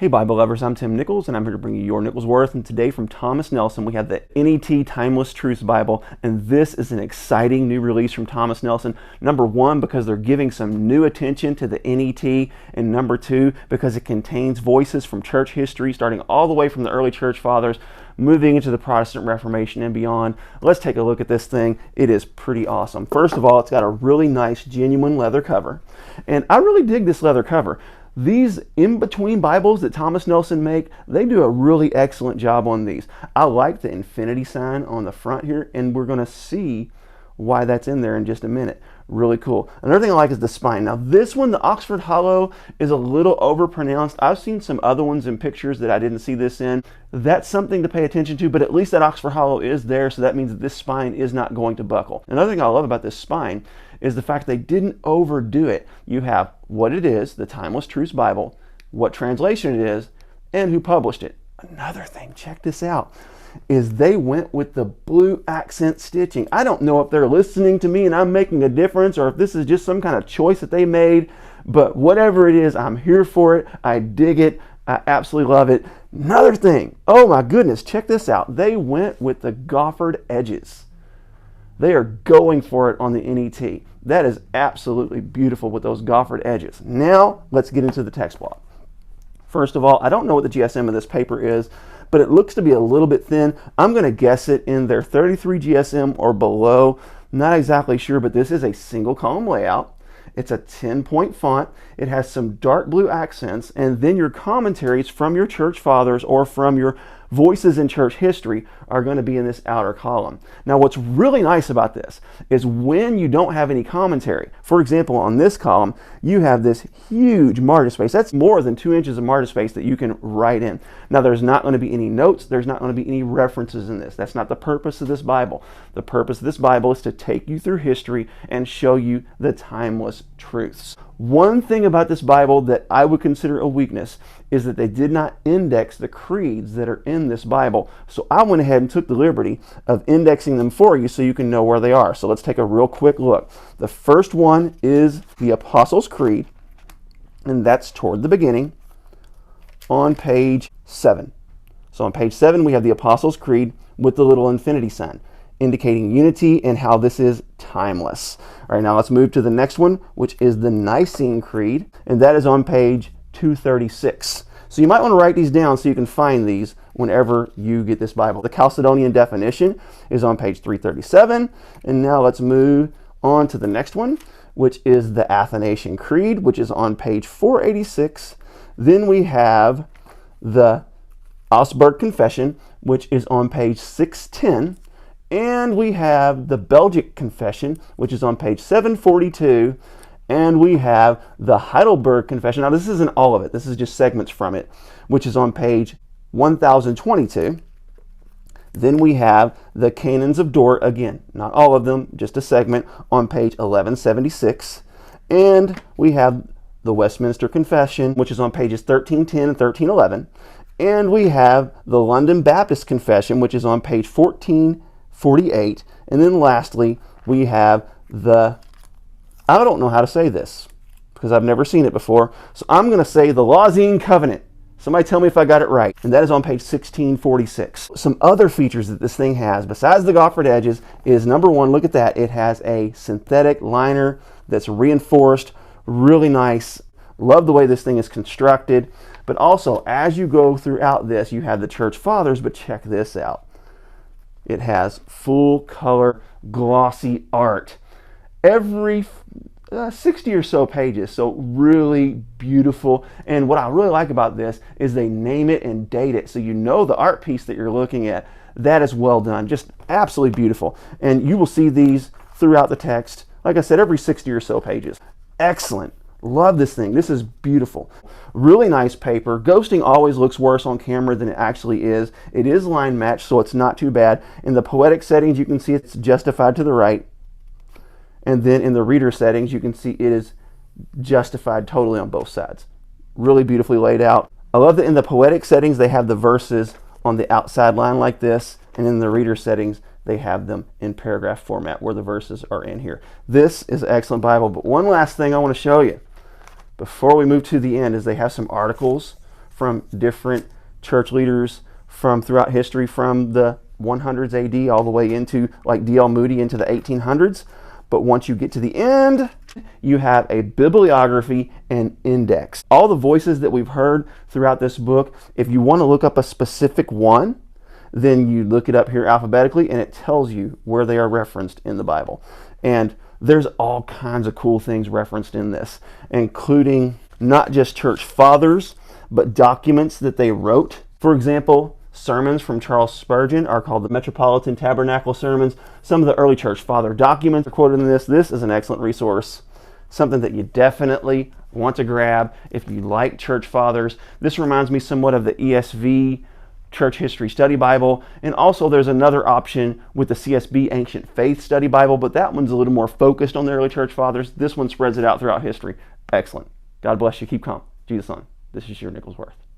Hey Bible lovers, I'm Tim Nichols and I'm here to bring you your Nichols Worth, and today from Thomas Nelson we have the NET Timeless Truths Bible, and this is an exciting new release from Thomas Nelson. Number one, because they're giving some new attention to the NET, and number two, because it contains voices from church history starting all the way from the early church fathers moving into the Protestant Reformation and beyond. Let's take a look at this thing. It is pretty awesome. First of all, it's got a really nice genuine leather cover, and I really dig this leather cover. These in-between Bibles that Thomas Nelson make, they do a really excellent job on these. I like the infinity sign on the front here, and we're going to see why that's in there in just a minute. Really cool. Another thing I like is the spine. Now this one, the Oxford Hollow, is a little overpronounced. I've seen some other ones in pictures that I didn't see this in. That's something to pay attention to, but at least that Oxford Hollow is there, so that means that this spine is not going to buckle. Another thing I love about this spine is the fact they didn't overdo it. You have what it is, the Timeless Truths Bible, what translation it is, and who published it. Another thing, check this out, is they went with the blue accent stitching. I don't know if they're listening to me and I'm making a difference, or if this is just some kind of choice that they made, but whatever it is, I'm here for it. I dig it. I absolutely love it. Another thing, oh my goodness, check this out. They went with the goffered edges. They are going for it on the NET. That is absolutely beautiful with those goffered edges. Now, let's get into the text block. First of all, I don't know what the GSM of this paper is, but it looks to be a little bit thin. I'm going to guess it in their 33 GSM or below. Not exactly sure, but this is a single column layout. It's a 10-point font. It has some dark blue accents, and then your commentaries from your church fathers or from your voices in church history are going to be in this outer column. Now what's really nice about this is when you don't have any commentary, for example on this column you have this huge margin space. That's more than 2 inches of margin space that you can write in. Now there's not going to be any notes, there's not going to be any references in this. That's not the purpose of this Bible. The purpose of this Bible is to take you through history and show you the timeless truths. One thing about this Bible that I would consider a weakness is that they did not index the creeds that are in this Bible. So I went ahead and took the liberty of indexing them for you so you can know where they are. So let's take a real quick look. The first one is the Apostles' Creed, and that's toward the beginning on page 7. So on page 7 we have the Apostles' Creed with the little infinity sign, indicating unity and how this is timeless. All right, now let's move to the next one, which is the Nicene Creed, and that is on page 236. So you might want to write these down so you can find these whenever you get this Bible. The Chalcedonian definition is on page 337, and now let's move on to the next one, which is the Athanasian Creed, which is on page 486. Then we have the Augsburg Confession, which is on page 610. And we have the Belgic Confession, which is on page 742. And we have the Heidelberg Confession. Now, this isn't all of it. This is just segments from it, which is on page 1022. Then we have the Canons of Dort, again, not all of them, just a segment, on page 1176. And we have the Westminster Confession, which is on pages 1310 and 1311. And we have the London Baptist Confession, which is on page 1448. And then lastly, we have the, I don't know how to say this because I've never seen it before, so I'm going to say the Lausanne Covenant. Somebody tell me if I got it right. And that is on page 1646. Some other features that this thing has, besides the goffered edges, is number one, look at that. It has a synthetic liner that's reinforced, really nice. Love the way this thing is constructed. But also, as you go throughout this, you have the church fathers, but check this out. It has full color glossy art every 60 or so pages, so really beautiful. And what I really like about this is they name it and date it, so you know the art piece that you're looking at. That is well done, just absolutely beautiful. And you will see these throughout the text, like I said, every 60 or so pages. Excellent. Love this thing. This is beautiful. Really nice paper. Ghosting always looks worse on camera than it actually is. It is line matched, so it's not too bad. In the poetic settings, you can see it's justified to the right. And then in the reader settings, you can see it is justified totally on both sides. Really beautifully laid out. I love that in the poetic settings, they have the verses on the outside line like this. And in the reader settings, they have them in paragraph format where the verses are in here. This is an excellent Bible. But one last thing I want to show you before we move to the end is they have some articles from different church leaders from throughout history, from the 100s AD all the way into like D.L. Moody into the 1800s. But once you get to the end, you have a bibliography and index. All the voices that we've heard throughout this book, if you want to look up a specific one, then you look it up here alphabetically and it tells you where they are referenced in the Bible. And there's all kinds of cool things referenced in this, including not just church fathers, but documents that they wrote. For example, sermons from Charles Spurgeon are called the Metropolitan Tabernacle Sermons. Some of the early church father documents are quoted in this. This is an excellent resource, something that you definitely want to grab if you like church fathers. This reminds me somewhat of the ESV Church History Study Bible, and also there's another option with the CSB Ancient Faith Study Bible, but that one's a little more focused on the early church fathers. This one spreads it out throughout history. Excellent. God bless you. Keep calm. Jesus on. This is your Nicholsworth.